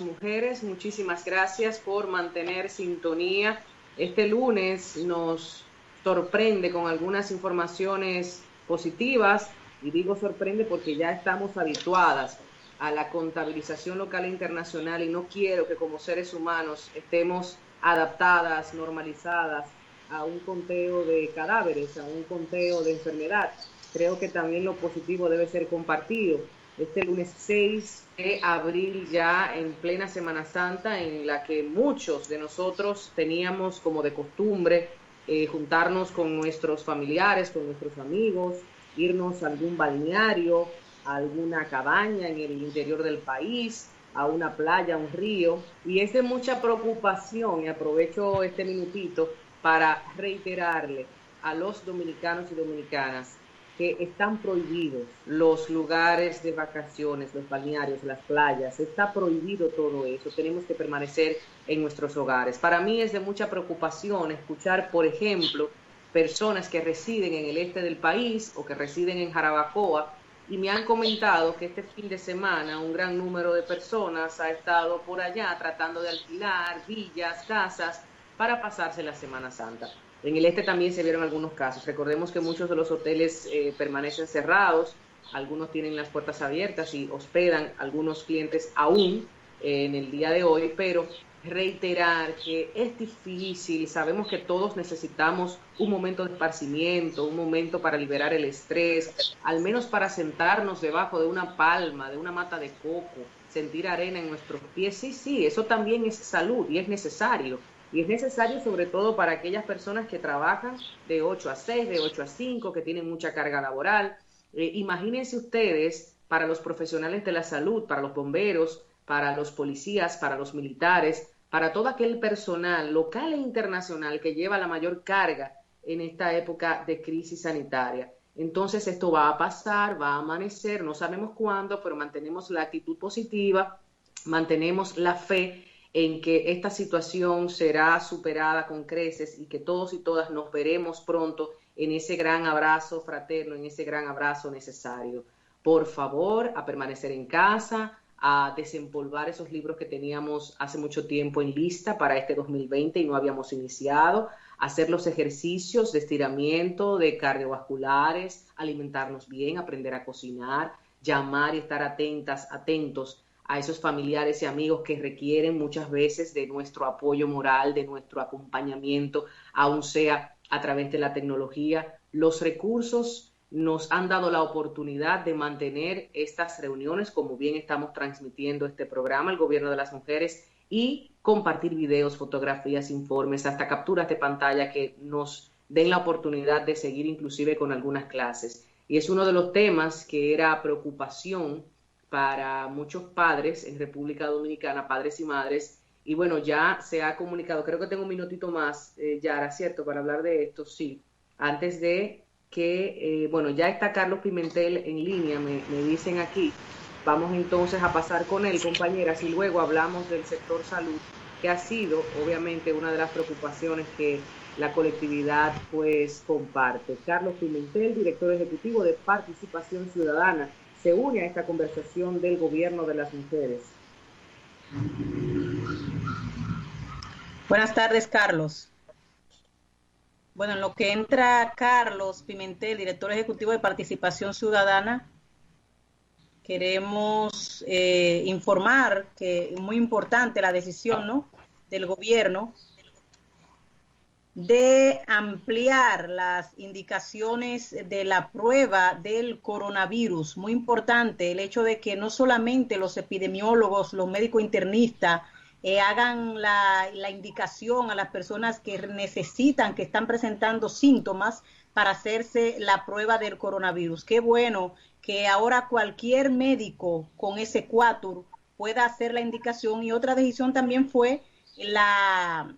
Mujeres, muchísimas gracias por mantener sintonía. Este lunes nos sorprende con algunas informaciones positivas, y digo sorprende porque ya estamos habituadas a la contabilización local e internacional y no quiero que como seres humanos estemos adaptadas, normalizadas a un conteo de cadáveres, a un conteo de enfermedad. Creo que también lo positivo debe ser compartido. Este lunes 6 de abril, ya en plena Semana Santa, en la que muchos de nosotros teníamos como de costumbre juntarnos con nuestros familiares, con nuestros amigos, irnos a algún balneario, a alguna cabaña en el interior del país, a una playa, a un río, y es de mucha preocupación, y aprovecho este minutito para reiterarle a los dominicanos y dominicanas que están prohibidos los lugares de vacaciones, los balnearios, las playas, está prohibido todo eso, tenemos que permanecer en nuestros hogares. Para mí es de mucha preocupación escuchar, por ejemplo, personas que residen en el este del país o que residen en Jarabacoa y me han comentado que este fin de semana un gran número de personas ha estado por allá tratando de alquilar villas, casas para pasarse la Semana Santa. En el este también se vieron algunos casos. Recordemos que muchos de los hoteles permanecen cerrados, algunos tienen las puertas abiertas y hospedan algunos clientes aún en el día de hoy, pero reiterar que es difícil, sabemos que todos necesitamos un momento de esparcimiento, un momento para liberar el estrés, al menos para sentarnos debajo de una palma, de una mata de coco, sentir arena en nuestros pies. Sí, eso también es salud y es necesario. Y es necesario sobre todo para aquellas personas que trabajan de 8 a 6, de 8 a 5, que tienen mucha carga laboral. Imagínense ustedes, para los profesionales de la salud, para los bomberos, para los policías, para los militares, para todo aquel personal local e internacional que lleva la mayor carga en esta época de crisis sanitaria. Entonces esto va a pasar, va a amanecer, no sabemos cuándo, pero mantenemos la actitud positiva, mantenemos la fe en que esta situación será superada con creces y que todos y todas nos veremos pronto en ese gran abrazo fraterno, en ese gran abrazo necesario. Por favor, a permanecer en casa, a desempolvar esos libros que teníamos hace mucho tiempo en lista para este 2020 y no habíamos iniciado, hacer los ejercicios de estiramiento, de cardiovasculares, alimentarnos bien, aprender a cocinar, llamar y estar atentos a esos familiares y amigos que requieren muchas veces de nuestro apoyo moral, de nuestro acompañamiento, aun sea a través de la tecnología. Los recursos nos han dado la oportunidad de mantener estas reuniones, como bien estamos transmitiendo este programa, el Gobierno de las Mujeres, y compartir videos, fotografías, informes, hasta capturas de pantalla que nos den la oportunidad de seguir inclusive con algunas clases. Y es uno de los temas que era preocupación para muchos padres en República Dominicana, padres y madres, y bueno, ya se ha comunicado, creo que tengo un minutito más, Yara, ¿cierto?, para hablar de esto, sí, antes de que, bueno, ya está Carlos Pimentel en línea, me dicen aquí. Vamos entonces a pasar con él, compañeras, y luego hablamos del sector salud, que ha sido obviamente una de las preocupaciones que la colectividad pues comparte. Carlos Pimentel, director ejecutivo de Participación Ciudadana, se une a esta conversación del Gobierno de las Mujeres. Buenas tardes, Carlos. Bueno, en lo que entra Carlos Pimentel, director ejecutivo de Participación Ciudadana, queremos informar que es muy importante la decisión, ¿no?, del gobierno de ampliar las indicaciones de la prueba del coronavirus. Muy importante el hecho de que no solamente los epidemiólogos, los médicos internistas hagan la indicación a las personas que necesitan, que están presentando síntomas para hacerse la prueba del coronavirus. Qué bueno que ahora cualquier médico con ese cuatur pueda hacer la indicación. Y otra decisión también fue la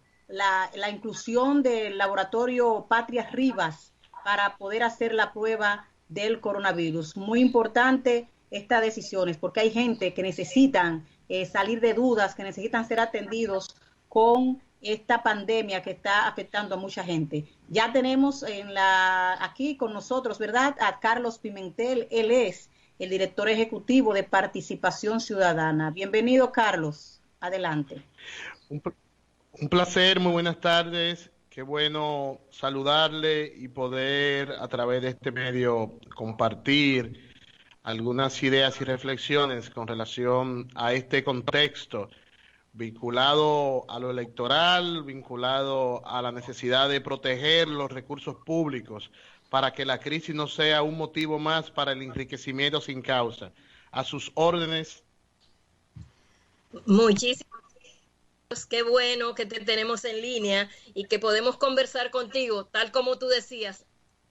inclusión del laboratorio Patria Rivas para poder hacer la prueba del coronavirus. Muy importante estas decisiones porque hay gente que necesitan salir de dudas, que necesitan ser atendidos con esta pandemia que está afectando a mucha gente. Ya tenemos aquí con nosotros, ¿verdad?, a Carlos Pimentel. Él es el director ejecutivo de Participación Ciudadana. Bienvenido, Carlos. Adelante. Un placer, muy buenas tardes. Qué bueno saludarle y poder a través de este medio compartir algunas ideas y reflexiones con relación a este contexto vinculado a lo electoral, vinculado a la necesidad de proteger los recursos públicos para que la crisis no sea un motivo más para el enriquecimiento sin causa. A sus órdenes. Muchísimas gracias. Qué bueno que te tenemos en línea y que podemos conversar contigo, tal como tú decías.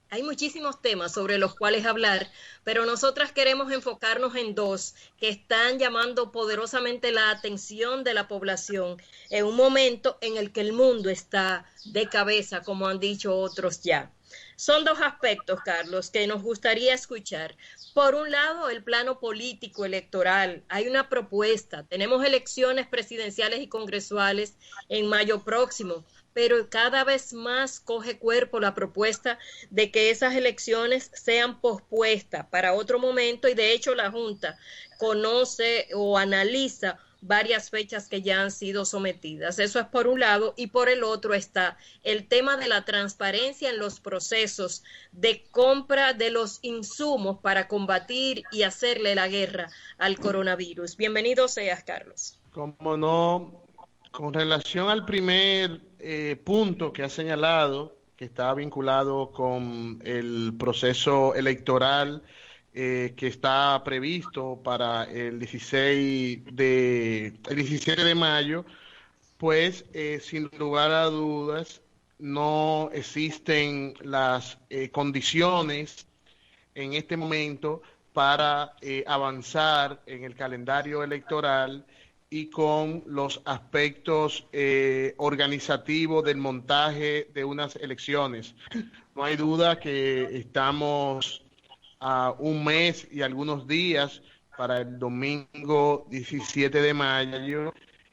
Hay muchísimos temas sobre los cuales hablar, pero nosotras queremos enfocarnos en dos que están llamando poderosamente la atención de la población en un momento en el que el mundo está de cabeza, como han dicho otros ya. Son dos aspectos, Carlos, que nos gustaría escuchar. Por un lado, el plano político electoral. Hay una propuesta. Tenemos elecciones presidenciales y congresuales en mayo próximo, pero cada vez más coge cuerpo la propuesta de que esas elecciones sean pospuestas para otro momento, y de hecho la Junta conoce o analiza varias fechas que ya han sido sometidas. Eso es por un lado, y por el otro está el tema de la transparencia en los procesos de compra de los insumos para combatir y hacerle la guerra al coronavirus. Bienvenido seas, Carlos. Como no, con relación al primer punto que ha señalado, que está vinculado con el proceso electoral que está previsto para el 17 de mayo, pues sin lugar a dudas no existen las condiciones en este momento para avanzar en el calendario electoral y con los aspectos organizativos del montaje de unas elecciones. No hay duda que estamos a un mes y algunos días para el domingo 17 de mayo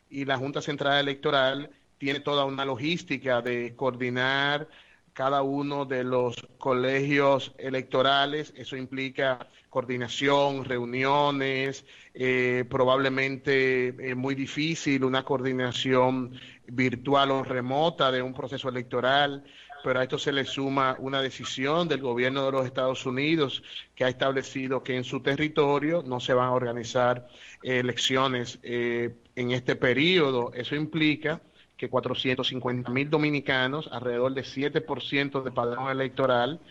y la Junta Central Electoral tiene toda una logística de coordinar cada uno de los colegios electorales. Eso implica coordinación, reuniones, probablemente muy difícil una coordinación virtual o remota de un proceso electoral, pero a esto se le suma una decisión del gobierno de los Estados Unidos que ha establecido que en su territorio no se van a organizar elecciones en este periodo. Eso implica que 450,000 dominicanos, alrededor de 7% de padrón electoral,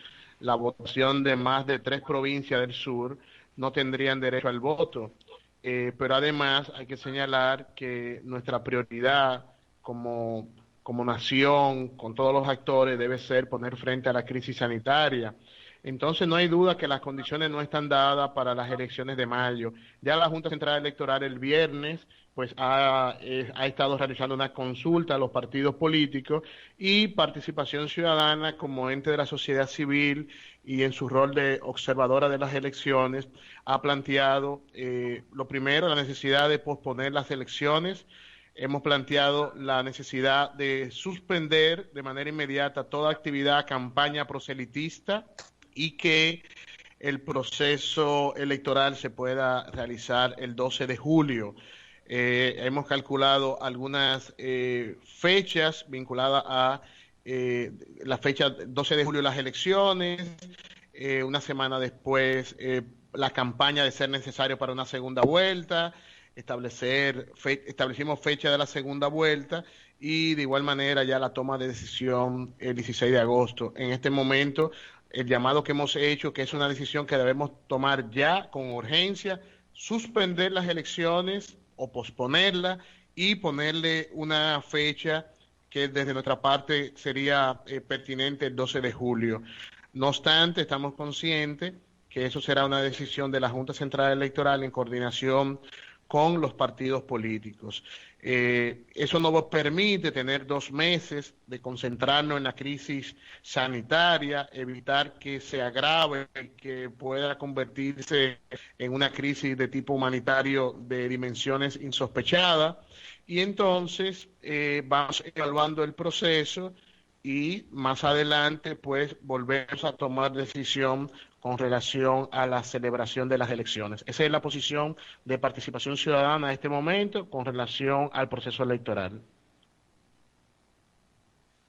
la votación de más de 3 provincias del sur, no tendrían derecho al voto. Pero además hay que señalar que nuestra prioridad como nación, con todos los actores, debe ser poner frente a la crisis sanitaria. Entonces no hay duda que las condiciones no están dadas para las elecciones de mayo. Ya la Junta Central Electoral el viernes pues ha estado realizando una consulta a los partidos políticos, y Participación Ciudadana, como ente de la sociedad civil y en su rol de observadora de las elecciones, ha planteado lo primero, la necesidad de posponer las elecciones. Hemos planteado la necesidad de suspender de manera inmediata toda actividad, campaña proselitista, y que el proceso electoral se pueda realizar el 12 de julio. Hemos calculado algunas fechas vinculadas a la fecha 12 de julio las elecciones, una semana después la campaña de ser necesario para una segunda vuelta, establecimos fecha de la segunda vuelta, y de igual manera ya la toma de decisión el 16 de agosto. En este momento el llamado que hemos hecho, que es una decisión que debemos tomar ya con urgencia, suspender las elecciones o posponerla y ponerle una fecha que desde nuestra parte sería pertinente el 12 de julio. No obstante, estamos conscientes que eso será una decisión de la Junta Central Electoral en coordinación con los partidos políticos. Eso nos permite tener 2 meses de concentrarnos en la crisis sanitaria, evitar que se agrave, que pueda convertirse en una crisis de tipo humanitario de dimensiones insospechadas, y entonces vamos evaluando el proceso, y más adelante pues volvemos a tomar decisión con relación a la celebración de las elecciones. Esa es la posición de Participación Ciudadana en este momento con relación al proceso electoral.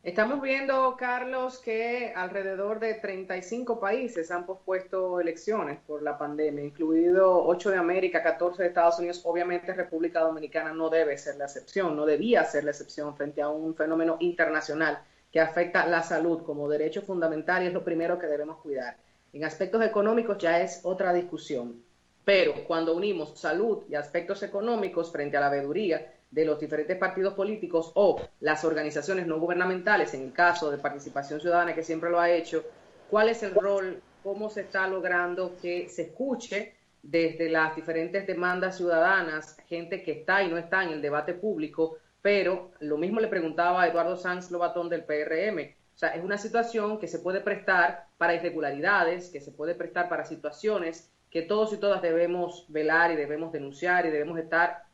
Estamos viendo, Carlos, que alrededor de 35 países han pospuesto elecciones por la pandemia, incluido 8 de América, 14 de Estados Unidos. Obviamente República Dominicana no debe ser la excepción, no debía ser la excepción frente a un fenómeno internacional que afecta la salud como derecho fundamental, y es lo primero que debemos cuidar. En aspectos económicos ya es otra discusión, pero cuando unimos salud y aspectos económicos frente a la veeduría de los diferentes partidos políticos o las organizaciones no gubernamentales, en el caso de Participación Ciudadana, que siempre lo ha hecho, ¿cuál es el rol? ¿Cómo se está logrando que se escuche desde las diferentes demandas ciudadanas, gente que está y no está en el debate público? Pero lo mismo le preguntaba a Eduardo Sanz Lobatón del PRM. O sea, es una situación que se puede prestar para irregularidades, que se puede prestar para situaciones que todos y todas debemos velar y debemos denunciar, y debemos estar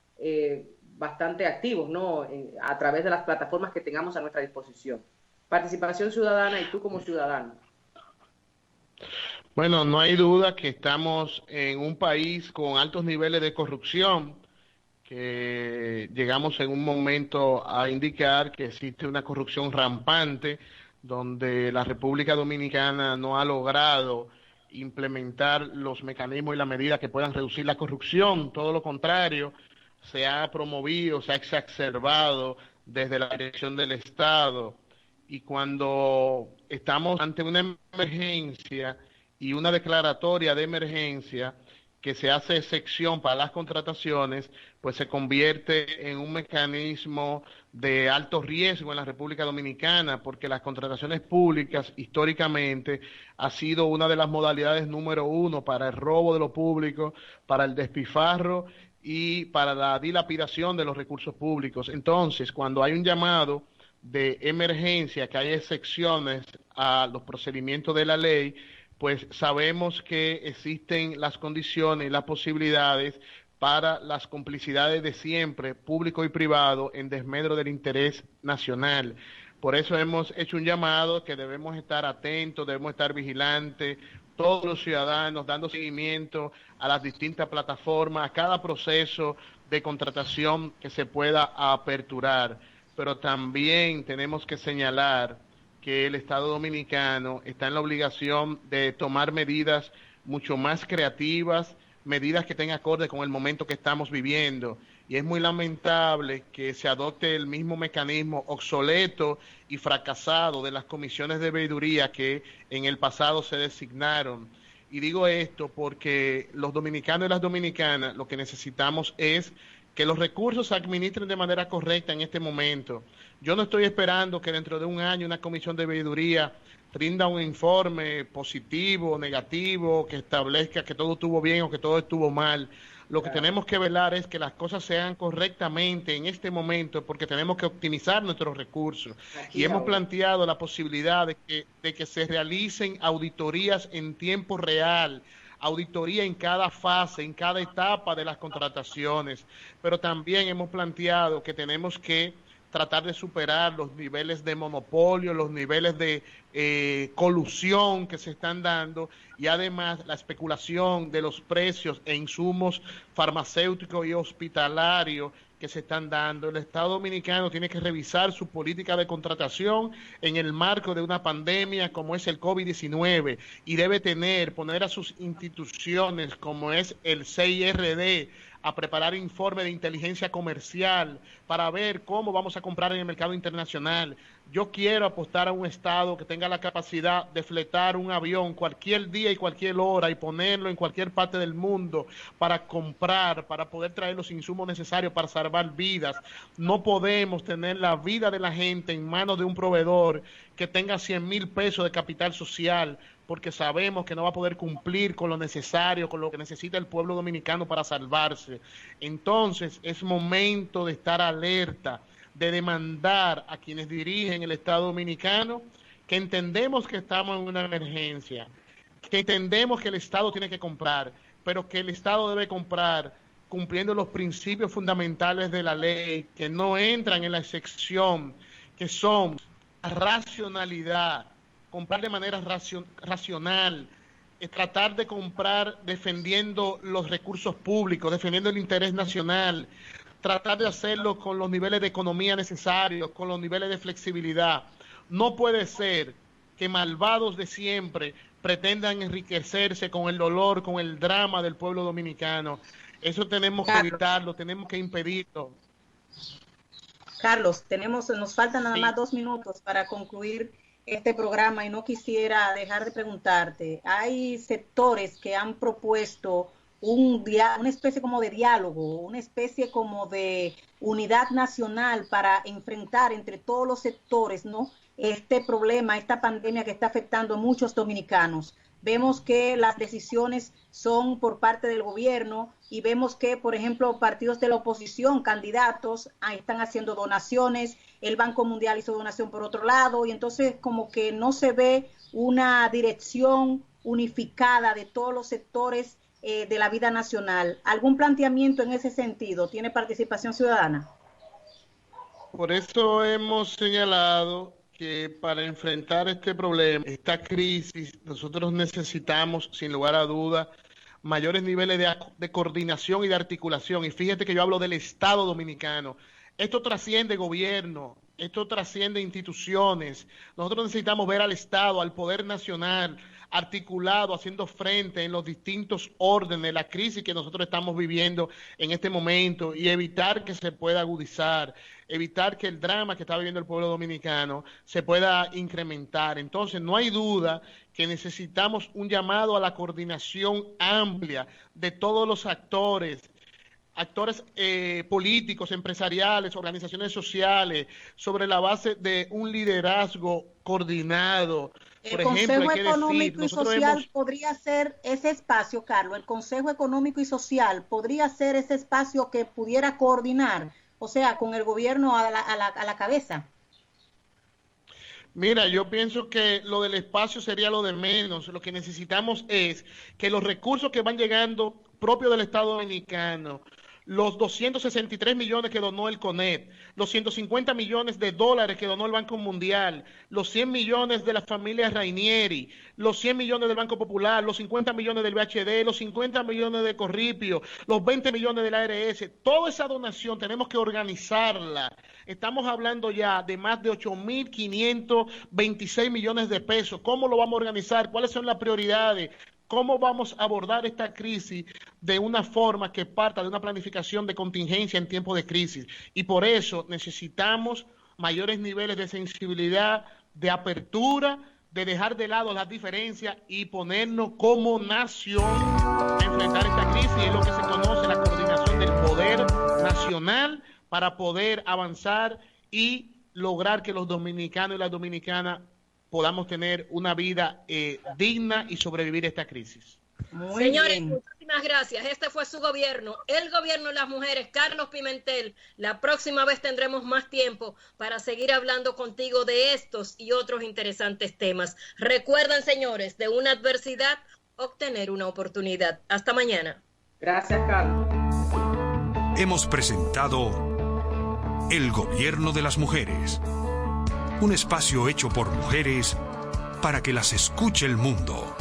bastante activos, ¿no? A través de las plataformas que tengamos a nuestra disposición. Participación Ciudadana y tú como ciudadano. Bueno, no hay duda que estamos en un país con altos niveles de corrupción, que llegamos en un momento a indicar que existe una corrupción rampante, donde la República Dominicana no ha logrado implementar los mecanismos y las medidas que puedan reducir la corrupción. Todo lo contrario, se ha promovido, se ha exacerbado desde la dirección del Estado. Y cuando estamos ante una emergencia y una declaratoria de emergencia que se hace excepción para las contrataciones, pues se convierte en un mecanismo de alto riesgo en la República Dominicana, porque las contrataciones públicas históricamente ha sido una de las modalidades número 1 para el robo de lo público, para el despilfarro y para la dilapidación de los recursos públicos. Entonces, cuando hay un llamado de emergencia, que hay excepciones a los procedimientos de la ley, pues sabemos que existen las condiciones y las posibilidades para las complicidades de siempre, público y privado, en desmedro del interés nacional. Por eso hemos hecho un llamado que debemos estar atentos, debemos estar vigilantes, todos los ciudadanos, dando seguimiento a las distintas plataformas, a cada proceso de contratación que se pueda aperturar. Pero también tenemos que señalar que el Estado Dominicano está en la obligación de tomar medidas mucho más creativas, medidas que estén acorde con el momento que estamos viviendo. Y es muy lamentable que se adopte el mismo mecanismo obsoleto y fracasado de las comisiones de veeduría que en el pasado se designaron. Y digo esto porque los dominicanos y las dominicanas lo que necesitamos es que los recursos se administren de manera correcta en este momento. Yo no estoy esperando que dentro de un año una comisión de veeduría rinda un informe positivo, negativo, que establezca que todo estuvo bien o que todo estuvo mal. Lo que tenemos que velar es que las cosas se hagan correctamente en este momento, porque tenemos que optimizar nuestros recursos. Y hemos planteado la posibilidad de que se realicen auditorías en tiempo real, auditoría en cada fase, en cada etapa de las contrataciones. Pero también hemos planteado que tenemos que tratar de superar los niveles de monopolio, los niveles de colusión que se están dando, y además la especulación de los precios e insumos farmacéuticos y hospitalarios que se están dando. El Estado Dominicano tiene que revisar su política de contratación en el marco de una pandemia como es el COVID-19, y debe poner a sus instituciones como es el CIRD a preparar informe de inteligencia comercial para ver cómo vamos a comprar en el mercado internacional. Yo quiero apostar a un Estado que tenga la capacidad de fletar un avión cualquier día y cualquier hora y ponerlo en cualquier parte del mundo para comprar, para poder traer los insumos necesarios para salvar vidas. No podemos tener la vida de la gente en manos de un proveedor que tenga 100,000 pesos de capital social, porque sabemos que no va a poder cumplir con lo necesario, con lo que necesita el pueblo dominicano para salvarse. Entonces, es momento de estar alerta, de demandar a quienes dirigen el Estado Dominicano que entendemos que estamos en una emergencia, que entendemos que el Estado tiene que comprar, pero que el Estado debe comprar cumpliendo los principios fundamentales de la ley, que no entran en la excepción, que son racionalidad, comprar de manera racional, tratar de comprar defendiendo los recursos públicos, defendiendo el interés nacional, tratar de hacerlo con los niveles de economía necesarios, con los niveles de flexibilidad. No puede ser que malvados de siempre pretendan enriquecerse con el dolor, con el drama del pueblo dominicano. Eso tenemos que evitarlo, tenemos que impedirlo. Carlos, nos faltan nada más 2 minutos para concluir este programa, y no quisiera dejar de preguntarte. Hay sectores que han propuesto una especie como de diálogo, una especie como de unidad nacional para enfrentar entre todos los sectores, ¿no?, este problema, esta pandemia que está afectando a muchos dominicanos. Vemos que las decisiones son por parte del gobierno, y vemos que, por ejemplo, partidos de la oposición, candidatos, están haciendo donaciones. El Banco Mundial hizo donación por otro lado, y entonces como que no se ve una dirección unificada de todos los sectores de la vida nacional. ¿Algún planteamiento en ese sentido? ¿Tiene participación ciudadana? Por eso hemos señalado que para enfrentar este problema, esta crisis, nosotros necesitamos, sin lugar a duda, mayores niveles de coordinación y de articulación. Y fíjate que yo hablo del Estado Dominicano. Esto trasciende gobierno, esto trasciende instituciones. Nosotros necesitamos ver al Estado, al Poder Nacional, articulado, haciendo frente en los distintos órdenes, la crisis que nosotros estamos viviendo en este momento, y evitar que se pueda agudizar, evitar que el drama que está viviendo el pueblo dominicano se pueda incrementar. Entonces, no hay duda que necesitamos un llamado a la coordinación amplia de todos los actores políticos, empresariales, organizaciones sociales, sobre la base de un liderazgo coordinado. El Consejo Económico y Social podría ser ese espacio, Carlos. El Consejo Económico y Social podría ser ese espacio que pudiera coordinar, o sea, con el gobierno a la cabeza. Mira, yo pienso que lo del espacio sería lo de menos. Lo que necesitamos es que los recursos que van llegando propios del Estado Dominicano, los 263 millones que donó el CONET, los 150 millones de dólares que donó el Banco Mundial, los 100 millones de la familia Rainieri, los 100 millones del Banco Popular, los 50 millones del BHD, los 50 millones de Corripio, los 20 millones del ARS, toda esa donación tenemos que organizarla. Estamos hablando ya de más de 8.526 millones de pesos. ¿Cómo lo vamos a organizar? ¿Cuáles son las prioridades? cómo vamos a abordar esta crisis de una forma que parta de una planificación de contingencia en tiempos de crisis. Y por eso necesitamos mayores niveles de sensibilidad, de apertura, de dejar de lado las diferencias y ponernos como nación a enfrentar esta crisis. Es lo que se conoce la coordinación del poder nacional para poder avanzar y lograr que los dominicanos y las dominicanas podamos tener una vida digna y sobrevivir a esta crisis. Señores, muchísimas gracias. Este fue su gobierno, el gobierno de las mujeres. Carlos Pimentel, la próxima vez tendremos más tiempo para seguir hablando contigo de estos y otros interesantes temas. Recuerden, señores, de una adversidad, obtener una oportunidad. Hasta mañana. Gracias, Carlos. Hemos presentado El Gobierno de las Mujeres, un espacio hecho por mujeres para que las escuche el mundo.